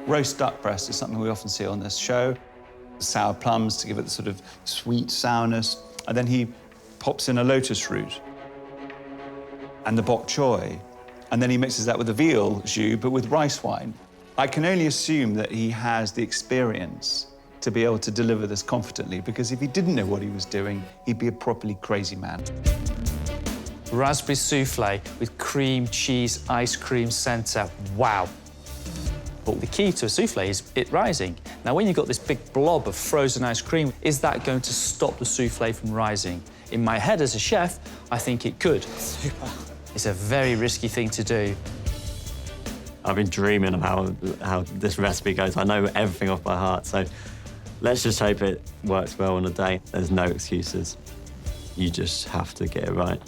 Roast duck breast is something we often see on this show. Sour plums to give it the sort of sweet sourness. And then he pops in a lotus root and the bok choy. And then he mixes that with the veal jus, but with rice wine. I can only assume that he has the experience to be able to deliver this confidently, because if he didn't know what he was doing, he'd be a properly crazy man. Raspberry souffle with cream cheese ice cream centre. Wow. But the key to a souffle is it rising. Now, when you've got this big blob of frozen ice cream, is that going to stop the souffle from rising? In my head as a chef, I think it could. Super. It's a very risky thing to do. I've been dreaming of how this recipe goes. I know everything off by heart, so let's just hope it works well on a day. There's no excuses. You just have to get it right.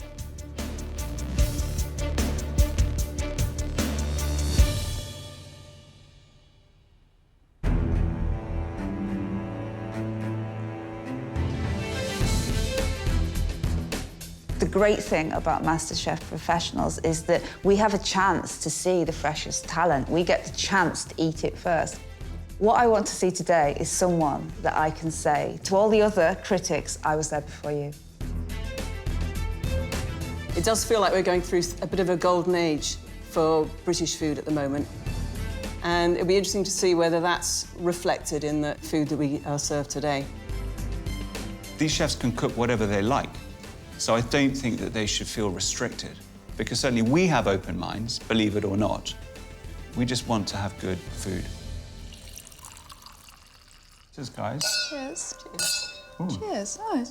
The great thing about MasterChef Professionals is that we have a chance to see the freshest talent. We get the chance to eat it first. What I want to see today is someone that I can say to all the other critics, I was there before you. It does feel like we're going through a bit of a golden age for British food at the moment. And it'll be interesting to see whether that's reflected in the food that we are served today. These chefs can cook whatever they like. So I don't think that they should feel restricted, because certainly we have open minds, believe it or not. We just want to have good food. Cheers, guys. Cheers. Ooh. Cheers. Oh.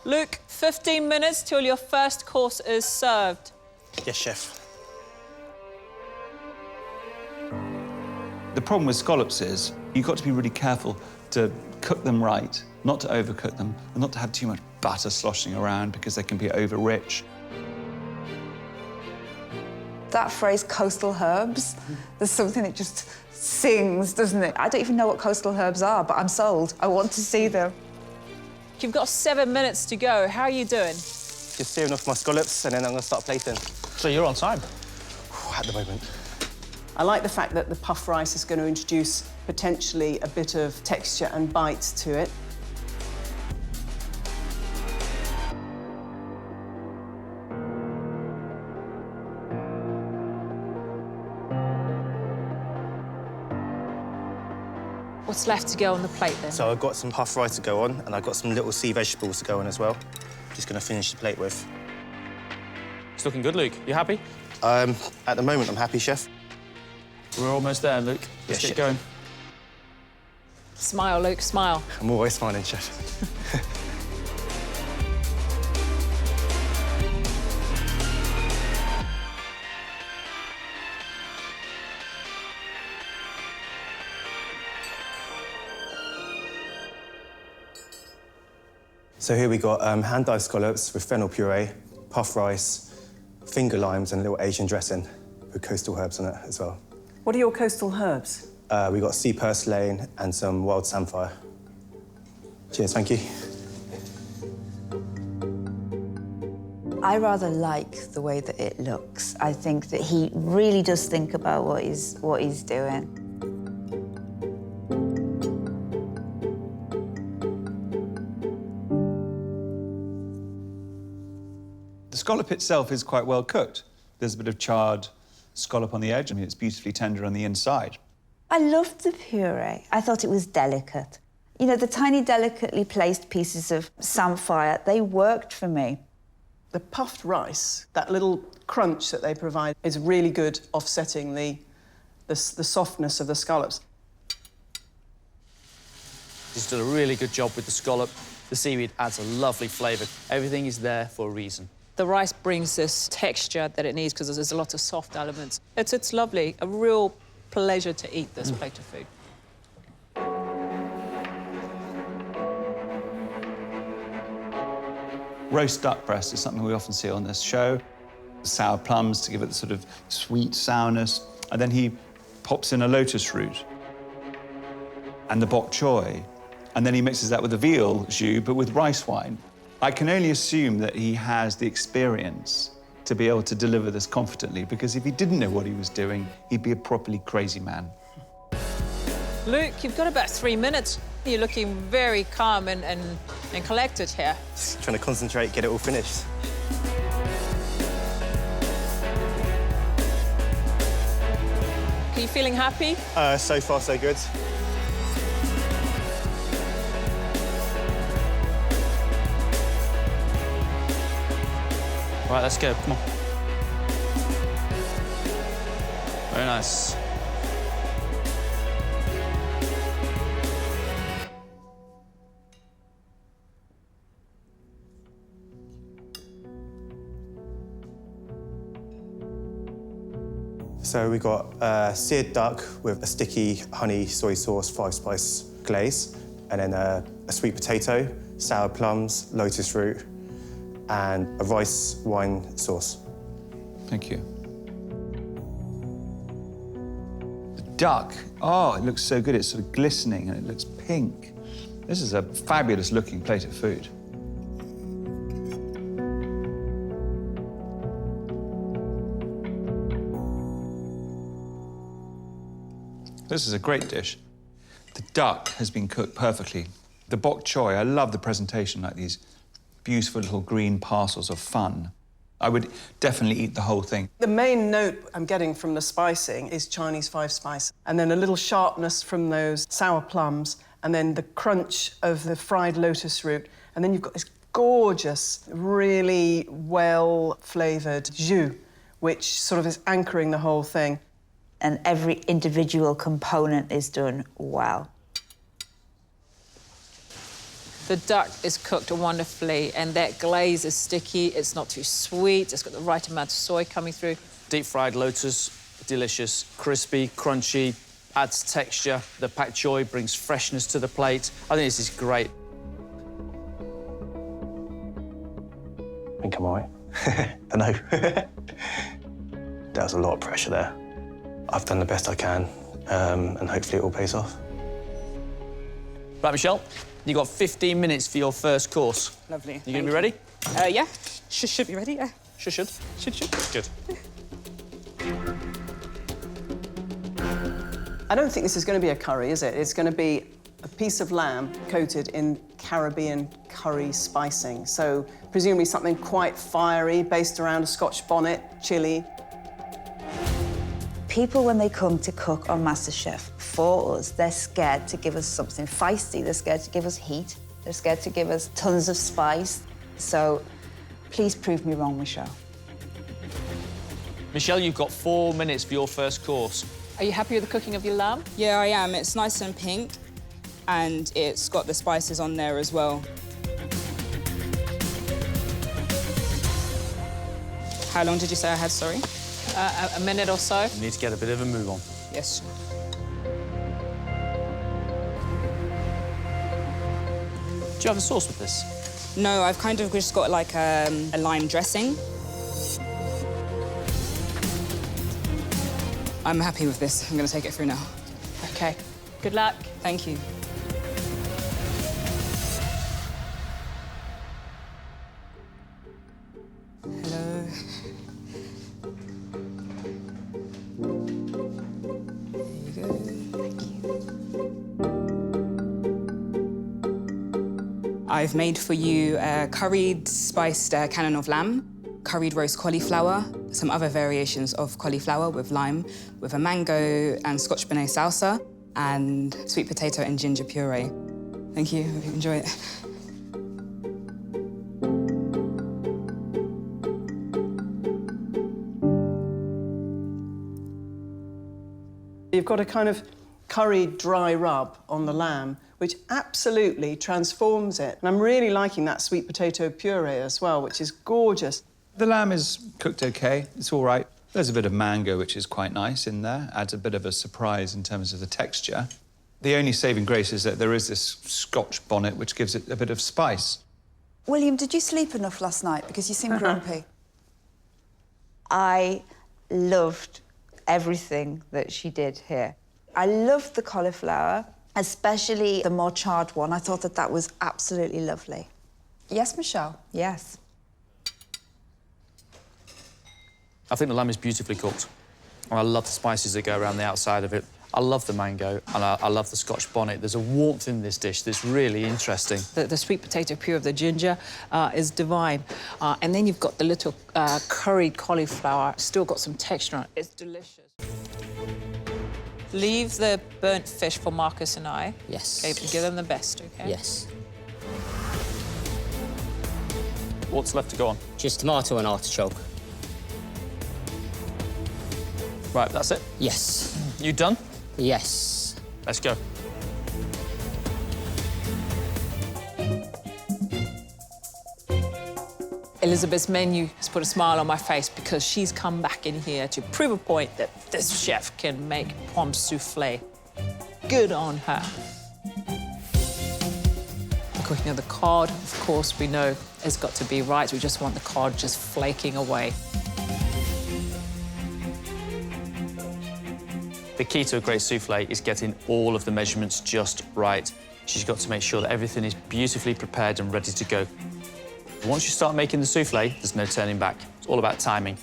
Luke, 15 minutes till your first course is served. Yes, chef. The problem with scallops is you've got to be really careful to cook them right, not to overcook them, and not to have too much butter sloshing around because they can be over-rich. That phrase, coastal herbs, there's something that just sings, doesn't it? I don't even know what coastal herbs are, but I'm sold. I want to see them. You've got 7 minutes to go. How are you doing? Just searing off my scallops, and then I'm going to start plating. So you're on time? At the moment. I like the fact that the puff rice is going to introduce potentially a bit of texture and bite to it. What's left to go on the plate, then? So I've got some puff rice to go on, and I've got some little sea vegetables to go on as well. Just going to finish the plate with. It's looking good, Luke. You happy? At the moment, I'm happy, chef. We're almost there, Luke. Let's Yes, get going. Smile, Luke, smile. I'm always smiling, chef. So here we got hand-dyed scallops with fennel puree, puff rice, finger limes and a little Asian dressing with coastal herbs on it as well. What are your coastal herbs? We got sea purslane and some wild samphire. Cheers, thank you. I rather like the way that it looks. I think that he really does think about what he's doing. The scallop itself is quite well cooked. There's a bit of charred scallop on the edge. I mean, it's beautifully tender on the inside. I loved the puree. I thought it was delicate. You know, the tiny, delicately placed pieces of samphire, they worked for me. The puffed rice, that little crunch that they provide, is really good offsetting the softness of the scallops. He's done a really good job with the scallop. The seaweed adds a lovely flavour. Everything is there for a reason. The rice brings this texture that it needs because there's a lot of soft elements. It's lovely, a real pleasure to eat this plate of food. Roast duck breast is something we often see on this show. Sour plums to give it the sort of sweet sourness. And then he pops in a lotus root and the bok choy. And then he mixes that with the veal jus, but with rice wine. I can only assume that he has the experience to be able to deliver this confidently, because if he didn't know what he was doing, he'd be a properly crazy man. Luke, you've got about 3 minutes. You're looking very calm and collected here. Just trying to concentrate, get it all finished. Are you feeling happy? So far, so good. Right, let's go. Come on. Very nice. So we got seared duck with a sticky honey soy sauce 5-spice glaze, and then a sweet potato, sour plums, lotus root, and a rice wine sauce. Thank you. The duck, oh, it looks so good. It's sort of glistening and it looks pink. This is a fabulous looking plate of food. This is a great dish. The duck has been cooked perfectly. The bok choy, I love the presentation, like these beautiful little green parcels of fun. I would definitely eat the whole thing. The main note I'm getting from the spicing is Chinese 5-spice, and then a little sharpness from those sour plums, and then the crunch of the fried lotus root, and then you've got this gorgeous, really well-flavoured jus, which sort of is anchoring the whole thing. And every individual component is done well. The duck is cooked wonderfully, and that glaze is sticky. It's not too sweet. It's got the right amount of soy coming through. Deep-fried lotus, delicious, crispy, crunchy, adds texture. The pak choy brings freshness to the plate. I think this is great. I think I'm all right. I know. There was a lot of pressure there. I've done the best I can, and hopefully it all pays off. Right, Michelle, you got 15 minutes for your first course. Lovely. You gonna be ready? Yeah. Should be ready, yeah. Should. Good. I don't think this is going to be a curry, is it? It's going to be a piece of lamb coated in Caribbean curry spicing. So presumably something quite fiery, based around a Scotch bonnet, chilli. People, when they come to cook on MasterChef, for us, they're scared to give us something feisty. They're scared to give us heat. They're scared to give us tons of spice. So please prove me wrong, Michelle. Michelle, you've got 4 minutes for your first course. Are you happy with the cooking of your lamb? Yeah, I am. It's nice and pink, and it's got the spices on there as well. How long did you say I had, sorry? A minute or so. You need to get a bit of a move on. Yes. Do you have a sauce with this? No, I've kind of just got like a lime dressing. I'm happy with this. I'm going to take it through now. OK. Good luck. Thank you. Hello. There you go. Thank you. I've made for you a curried spiced cannon of lamb, curried roast cauliflower, some other variations of cauliflower with lime, with a mango and Scotch bonnet salsa, and sweet potato and ginger puree. Thank you. Hope you enjoy it. You've got a kind of curried dry rub on the lamb, which absolutely transforms it. And I'm really liking that sweet potato puree as well, which is gorgeous. The lamb is cooked OK. It's all right. There's a bit of mango, which is quite nice in there. Adds a bit of a surprise in terms of the texture. The only saving grace is that there is this Scotch bonnet, which gives it a bit of spice. William, did you sleep enough last night? Because you seem grumpy. I loved everything that she did here. I loved the cauliflower, especially the more charred one. I thought that that was absolutely lovely. Yes, Michelle? Yes. I think the lamb is beautifully cooked. And I love the spices that go around the outside of it. I love the mango, and I love the Scotch bonnet. There's a warmth in this dish that's really interesting. The sweet potato puree of the ginger is divine. And then you've got the little curried cauliflower. Still got some texture on it. It's delicious. Leave the burnt fish for Marcus and I. Yes. Okay, give them the best, okay? Yes. What's left to go on? Just tomato and artichoke. Right, that's it. Yes. You done? Yes. Let's go. Elizabeth's menu has put a smile on my face because she's come back in here to prove a point that this chef can make pomme soufflé. Good on her. The cooking of the cod, of course, we know has got to be right. We just want the cod just flaking away. The key to a great soufflé is getting all of the measurements just right. She's got to make sure that everything is beautifully prepared and ready to go. Once you start making the soufflé, there's no turning back. It's all about timing.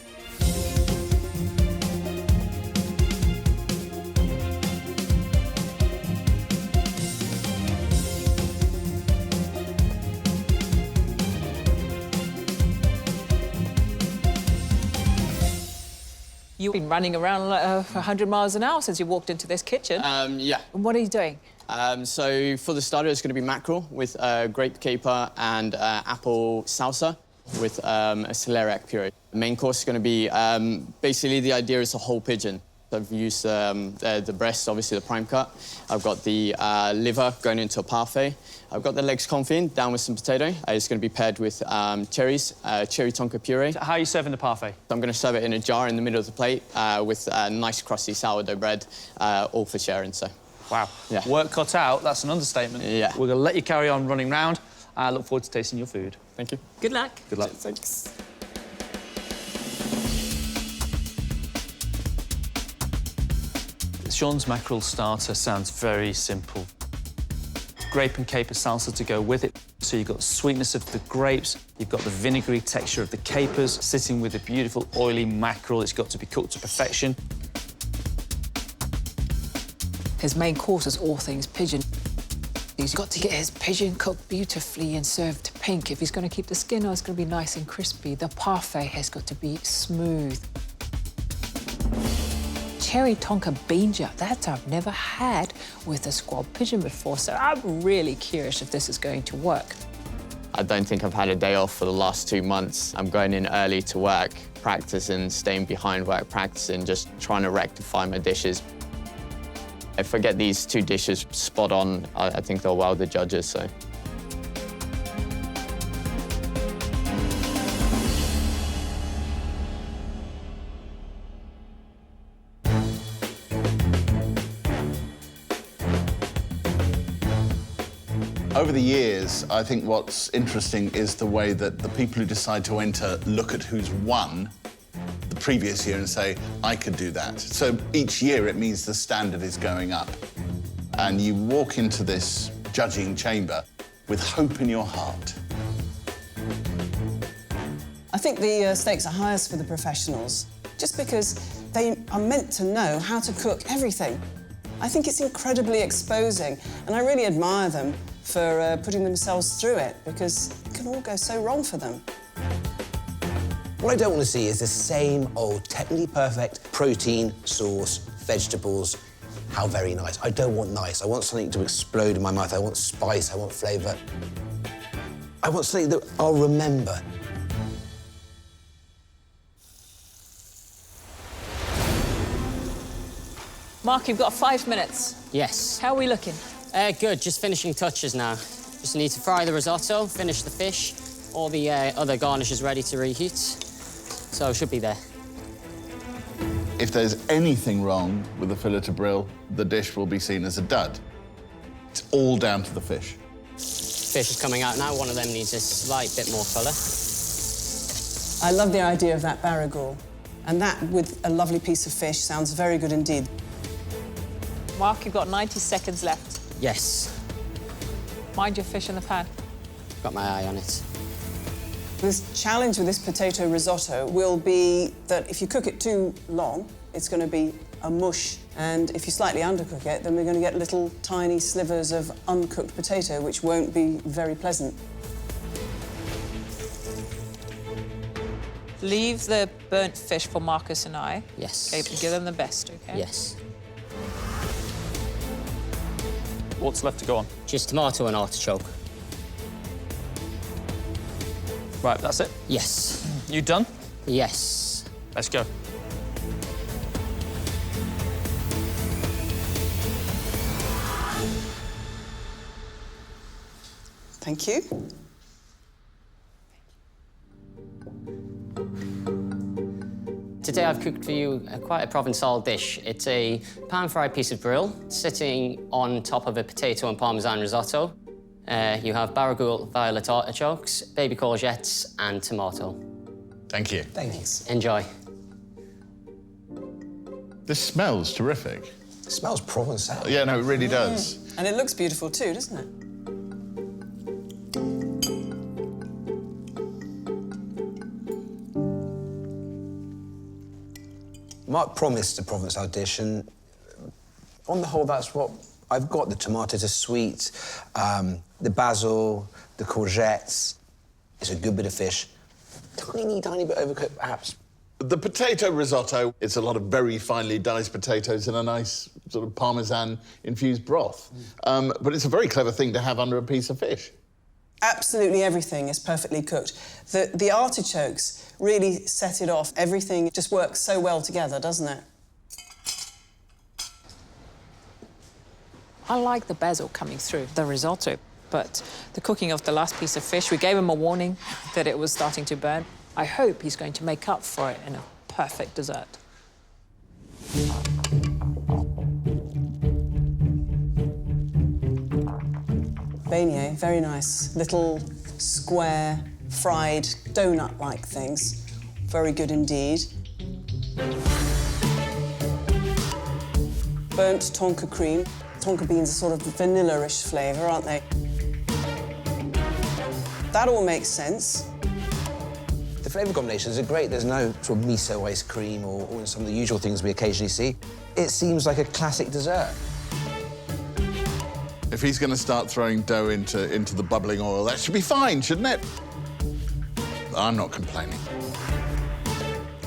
You've been running around 100 miles an hour since you walked into this kitchen. Yeah. And what are you doing? So for the starter, it's going to be mackerel with grape caper and apple salsa with a celeriac puree. The main course is going to be, basically the idea is a whole pigeon. I've used the breast, obviously the prime cut. I've got the liver going into a parfait. I've got the legs confit down with some potato. It's going to be paired with cherries, cherry tonka puree. How are you serving the parfait? I'm going to serve it in a jar in the middle of the plate with nice crusty sourdough bread, all for sharing, so. Wow. Yeah. Work cut out, that's an understatement. Yeah. We're going to let you carry on running round. I look forward to tasting your food. Thank you. Good luck. Good luck. Thanks. Sean's mackerel starter sounds very simple. Grape and caper salsa to go with it. So you've got the sweetness of the grapes, you've got the vinegary texture of the capers, sitting with a beautiful oily mackerel. It's got to be cooked to perfection. His main course is all things pigeon. He's got to get his pigeon cooked beautifully and served pink. If he's going to keep the skin on, it's going to be nice and crispy. The parfait has got to be smooth. Cherry tonka bean jar, that I've never had with a squab pigeon before, so I'm really curious if this is going to work. I don't think I've had a day off for the last 2 months. I'm going in early to work, practicing, staying behind work, practicing, just trying to rectify my dishes. If I get these 2 dishes spot on, I think they'll wow the judges, so. Over the years, I think what's interesting is the way that the people who decide to enter look at who's won the previous year and say, I could do that. So each year it means the standard is going up. And you walk into this judging chamber with hope in your heart. I think the stakes are highest for the professionals, just because they are meant to know how to cook everything. I think it's incredibly exposing, and I really admire them for putting themselves through it, because it can all go so wrong for them. What I don't want to see is the same old technically perfect protein, sauce, vegetables. How very nice. I don't want nice. I want something to explode in my mouth. I want spice, I want flavour. I want something that I'll remember. Mark, you've got 5 minutes. Yes. How are we looking? Good, just finishing touches now. Just need to fry the risotto, finish the fish. All the other garnish is ready to reheat. So it should be there. If there's anything wrong with the fillet to brill, the dish will be seen as a dud. It's all down to the fish. Fish is coming out now. One of them needs a slight bit more colour. I love the idea of that baragoul, and that with a lovely piece of fish sounds very good indeed. Mark, you've got 90 seconds left. Yes. Mind your fish in the pan. Got my eye on it. This challenge with this potato risotto will be that if you cook it too long, it's going to be a mush. And if you slightly undercook it, then we're going to get little tiny slivers of uncooked potato, which won't be very pleasant. Leave the burnt fish for Marcus and I. Yes. Okay, give them the best, okay? Yes. What's left to go on? Just tomato and artichoke. Right, that's it? Yes. You done? Yes. Let's go. Thank you. Today I've cooked for you quite a Provençal dish. It's a pan-fried piece of brill sitting on top of a potato and parmesan risotto. You have barragoule violet artichokes, baby courgettes and tomato. Thank you. Thanks. Enjoy. This smells terrific. It smells Provençal. Yeah, no, it really does. And it looks beautiful too, doesn't it? Mark promised a Provençal dish, and on the whole, that's what I've got. The tomatoes are sweet, the basil, the courgettes. It's a good bit of fish. Tiny bit overcooked, perhaps. The potato risotto, it's a lot of very finely diced potatoes in a nice sort of parmesan-infused broth. But it's a very clever thing to have under a piece of fish. Absolutely everything is perfectly cooked. The artichokes really set it off. Everything just works so well together, doesn't it? I like the basil coming through the risotto, but the cooking of the last piece of fish, we gave him a warning that it was starting to burn. I hope he's going to make up for it in a perfect dessert. Beignet, very nice. Little square, fried, donut-like things. Very good indeed. Burnt tonka cream. Tonka beans are sort of vanilla-ish flavour, aren't they? That all makes sense. The flavour combinations are great. There's no sort of miso ice cream or some of the usual things we occasionally see. It seems like a classic dessert. If he's going to start throwing dough into the bubbling oil, that should be fine, shouldn't it? I'm not complaining.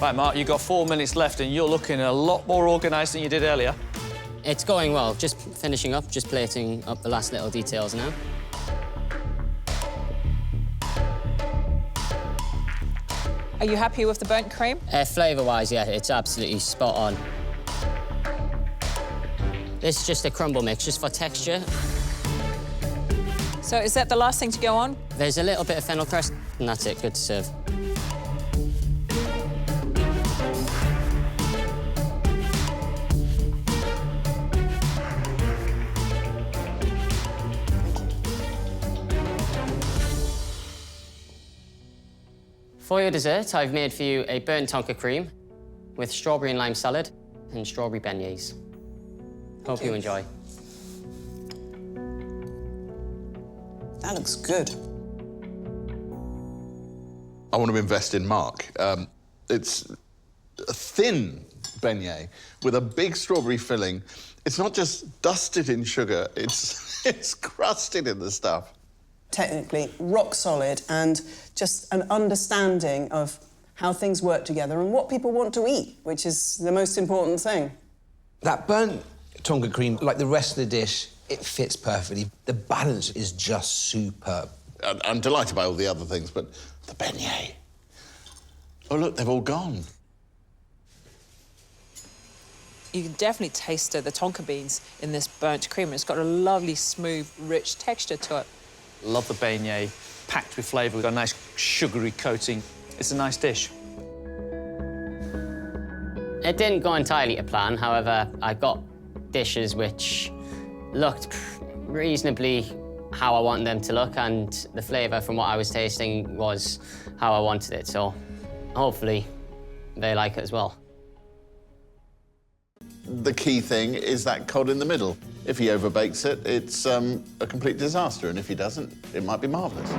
Right, Mark, you've got 4 minutes left and you're looking a lot more organised than you did earlier. It's going well. Just finishing up, just plating up the last little details now. Are you happy with the burnt cream? Flavour-wise, yeah, it's absolutely spot on. This is just a crumble mix, just for texture. So is that the last thing to go on? There's a little bit of fennel cress, and that's it, good to serve. For your dessert, I've made for you a burnt tonka cream with strawberry and lime salad and strawberry beignets. Hope you enjoy. That looks good. I want to invest in Mark. It's a thin beignet with a big strawberry filling. It's not just dusted in sugar, it's crusted in the stuff. Technically, rock solid, and just an understanding of how things work together and what people want to eat, which is the most important thing. That burnt tonka cream, like the rest of the dish, it fits perfectly. The balance is just superb. I'm delighted by all the other things, but the beignet. Oh, look, they've all gone. You can definitely taste the tonka beans in this burnt cream. It's got a lovely, smooth, rich texture to it. Love the beignet, packed with flavour. We've got a nice sugary coating. It's a nice dish. It didn't go entirely to plan, however, I got dishes which looked reasonably how I wanted them to look, and the flavour from what I was tasting was how I wanted it, so hopefully they like it as well. The key thing is that cod in the middle. If he overbakes it, it's a complete disaster, and if he doesn't, it might be marvellous.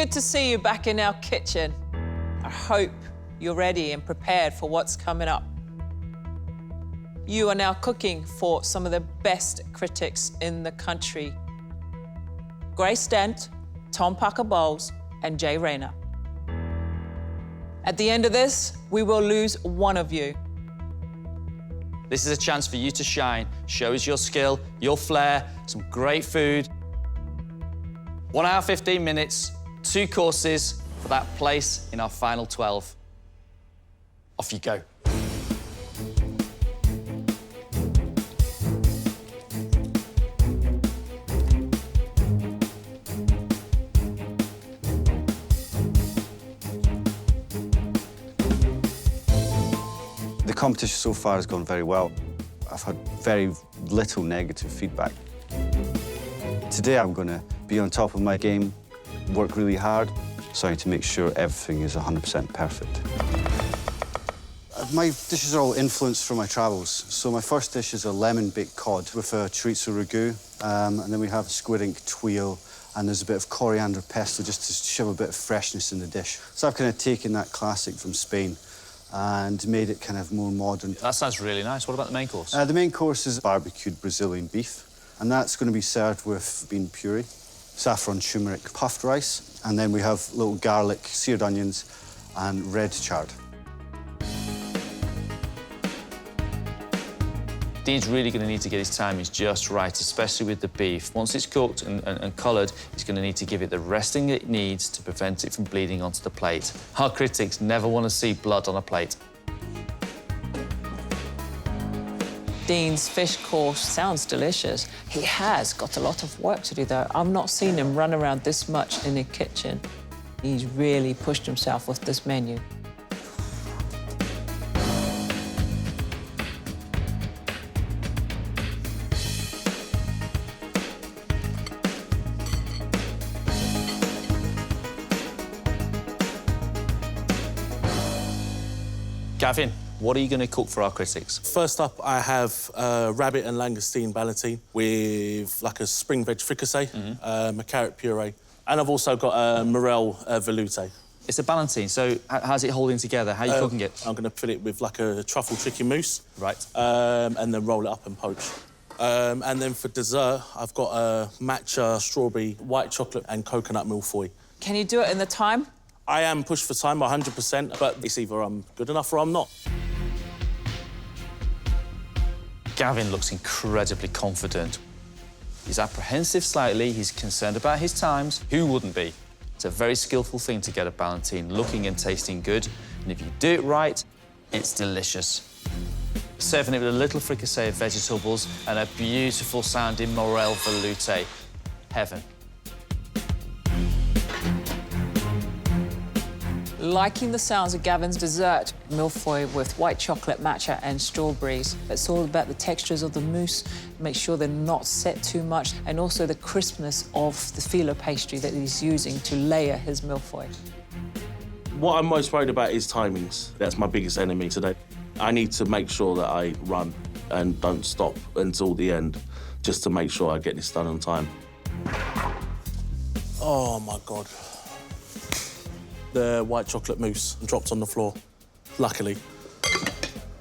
good to see you back in our kitchen. I hope you're ready and prepared for what's coming up. You are now cooking for some of the best critics in the country. Grace Dent, Tom Parker Bowles, and Jay Rayner. At the end of this, we will lose one of you. This is a chance for you to shine. Show us your skill, your flair, some great food. 1 hour, 15 minutes, 2 courses for that place in our final 12. Off you go. The competition so far has gone very well. I've had very little negative feedback. Today I'm going to be on top of my game, work really hard, so I need to make sure everything is 100% perfect. My dishes are all influenced from my travels. So my first dish is a lemon-baked cod with a chorizo ragu, and then we have squid ink tuile, and there's a bit of coriander pesto just to show a bit of freshness in the dish. So I've kind of taken that classic from Spain and made it kind of more modern. That sounds really nice. What about the main course? The main course is barbecued Brazilian beef, and that's going to be served with bean puree, saffron turmeric puffed rice, and then we have little garlic, seared onions, and red chard. Dean's really going to need to get his timings just right, especially with the beef. Once it's cooked and coloured, he's going to need to give it the resting it needs to prevent it from bleeding onto the plate. Our critics never want to see blood on a plate. Dean's fish course sounds delicious. He has got a lot of work to do, though. I've not seen him run around this much in the kitchen. He's really pushed himself with this menu. Gavin, what are you going to cook for our critics? First up, I have rabbit and langoustine ballotine with like a spring veg fricassee, a carrot puree, and I've also got a morel velouté. It's a ballotine, so how's it holding together? How are you cooking it? I'm going to fill it with like a truffle chicken mousse. Right. And then roll it up and poach. And then for dessert, I've got a matcha strawberry, white chocolate and coconut millefeuille. Can you do it in the time? I am pushed for time 100%, but it's either I'm good enough or I'm not. Gavin looks incredibly confident. He's apprehensive slightly, he's concerned about his times. Who wouldn't be? It's a very skillful thing to get a ballotine looking and tasting good, and if you do it right, it's delicious. Serving it with a little fricassee of vegetables and a beautiful sounding morel velouté. Heaven. Liking the sounds of Gavin's dessert, millefeuille with white chocolate, matcha and strawberries. It's all about the textures of the mousse, make sure they're not set too much, and also the crispness of the filo pastry that he's using to layer his millefeuille. What I'm most worried about is timings. That's my biggest enemy today. I need to make sure that I run and don't stop until the end, just to make sure I get this done on time. Oh, my God. The white chocolate mousse dropped on the floor. Luckily,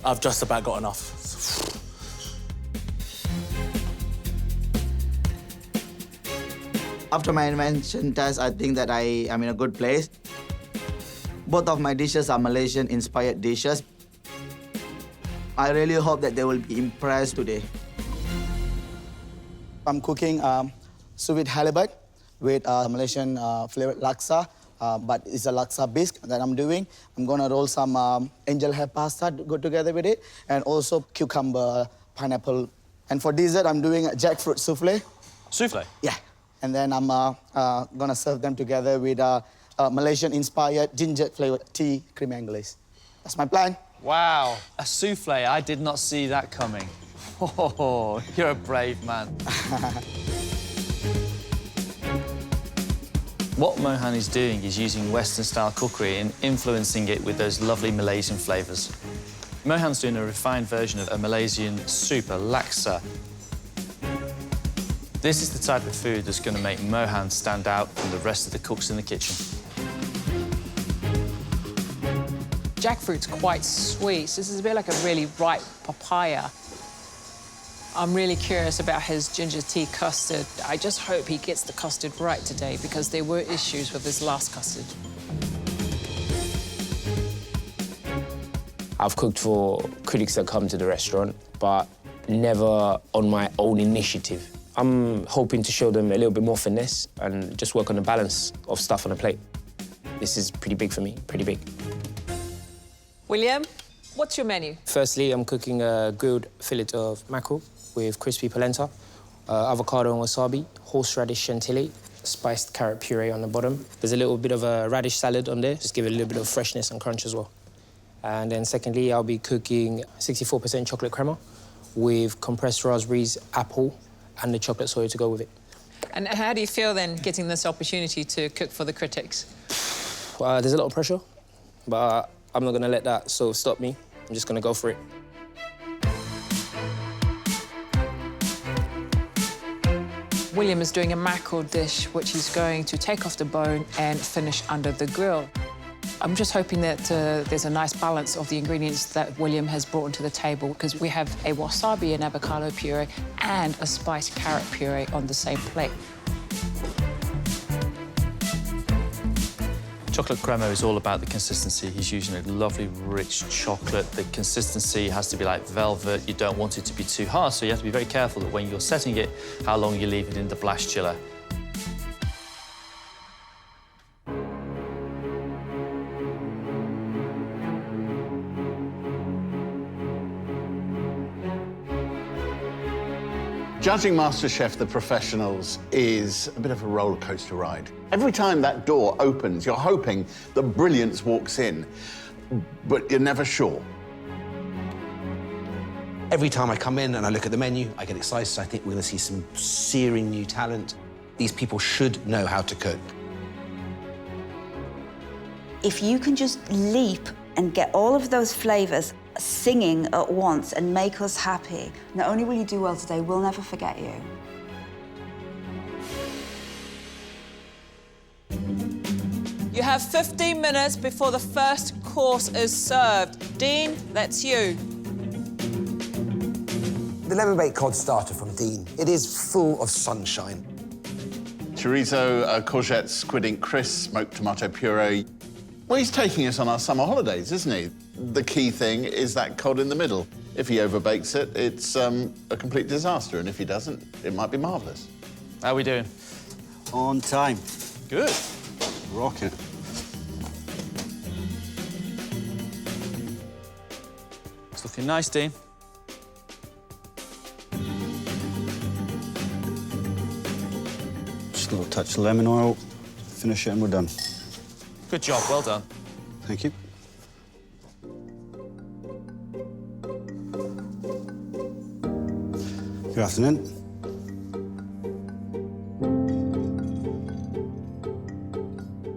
I've just about got enough. After my invention test, I think that I am in a good place. Both of my dishes are Malaysian-inspired dishes. I really hope that they will be impressed today. I'm cooking sous-vide halibut with Malaysian flavoured laksa. But it's a laksa bisque that I'm doing. I'm gonna roll some angel hair pasta to go together with it, and also cucumber, pineapple. And for dessert, I'm doing a jackfruit souffle. Souffle? Yeah. And then I'm gonna serve them together with Malaysian-inspired ginger-flavoured tea creme anglaise. That's my plan. Wow, a souffle. I did not see that coming. Oh, you're a brave man. What Mohan is doing is using Western-style cookery and influencing it with those lovely Malaysian flavours. Mohan's doing a refined version of a Malaysian soup, a laksa. This is the type of food that's going to make Mohan stand out from the rest of the cooks in the kitchen. Jackfruit's quite sweet. This is a bit like a really ripe papaya. I'm really curious about his ginger tea custard. I just hope he gets the custard right today because there were issues with his last custard. I've cooked for critics that come to the restaurant, but never on my own initiative. I'm hoping to show them a little bit more finesse and just work on the balance of stuff on the plate. This is pretty big for me, pretty big. William, what's your menu? Firstly, I'm cooking a grilled fillet of mackerel with crispy polenta, avocado and wasabi, horseradish chantilly, spiced carrot puree on the bottom. There's a little bit of a radish salad on there, just give it a little bit of freshness and crunch as well. And then secondly, I'll be cooking 64% chocolate crema with compressed raspberries, apple, and the chocolate soy to go with it. And how do you feel then getting this opportunity to cook for the critics? There's a lot of pressure, but I'm not going to let that sort of stop me. I'm just going to go for it. William is doing a mackerel dish which he's going to take off the bone and finish under the grill. I'm just hoping that there's a nice balance of the ingredients that William has brought onto the table because we have a wasabi and avocado puree and a spiced carrot puree on the same plate. Chocolate crema is all about the consistency. He's using a lovely, rich chocolate. The consistency has to be like velvet. You don't want it to be too hard, so you have to be very careful that when you're setting it, how long you leave it in the blast chiller. Judging MasterChef The Professionals is a bit of a roller coaster ride. Every time that door opens, you're hoping that brilliance walks in, but you're never sure. Every time I come in and I look at the menu, I get excited. I think we're going to see some searing new talent. These people should know how to cook. If you can just leap and get all of those flavours singing at once and make us happy, not only will you do well today, we'll never forget you. You have 15 minutes before the first course is served. Dean, that's you. The lemon baked cod starter from Dean. It is full of sunshine. Chorizo, courgette, squid ink crisp, smoked tomato puree. Well, he's taking us on our summer holidays, isn't he? The key thing is that cod in the middle. If he overbakes it, it's a complete disaster, and if he doesn't, it might be marvellous. How are we doing? On time. Good. Rocket. It's looking nice, Dean. Just a little touch of lemon oil, finish it and we're done. Good job, well done. Thank you. Good afternoon.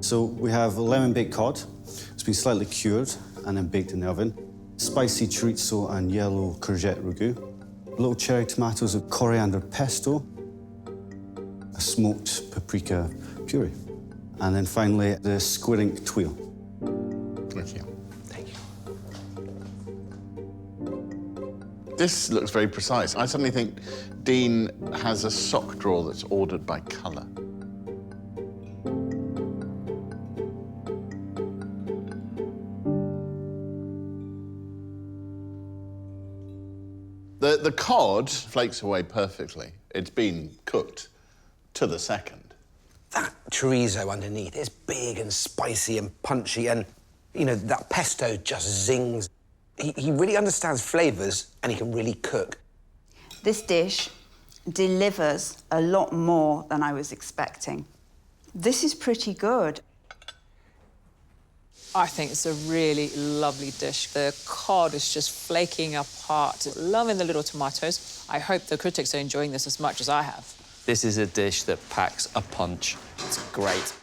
So we have a lemon baked cod. It's been slightly cured and then baked in the oven. Spicy chorizo and yellow courgette ragu. Little cherry tomatoes with coriander pesto. A smoked paprika puree. And then finally, the squid ink tuile. Thank you. This looks very precise. I suddenly think Dean has a sock drawer that's ordered by colour. The cod flakes away perfectly. It's been cooked to the second. That chorizo underneath is big and spicy and punchy, and, you know, that pesto just zings. He really understands flavours and he can really cook. This dish delivers a lot more than I was expecting. This is pretty good. I think it's a really lovely dish. The cod is just flaking apart. Loving the little tomatoes. I hope the critics are enjoying this as much as I have. This is a dish that packs a punch. It's great.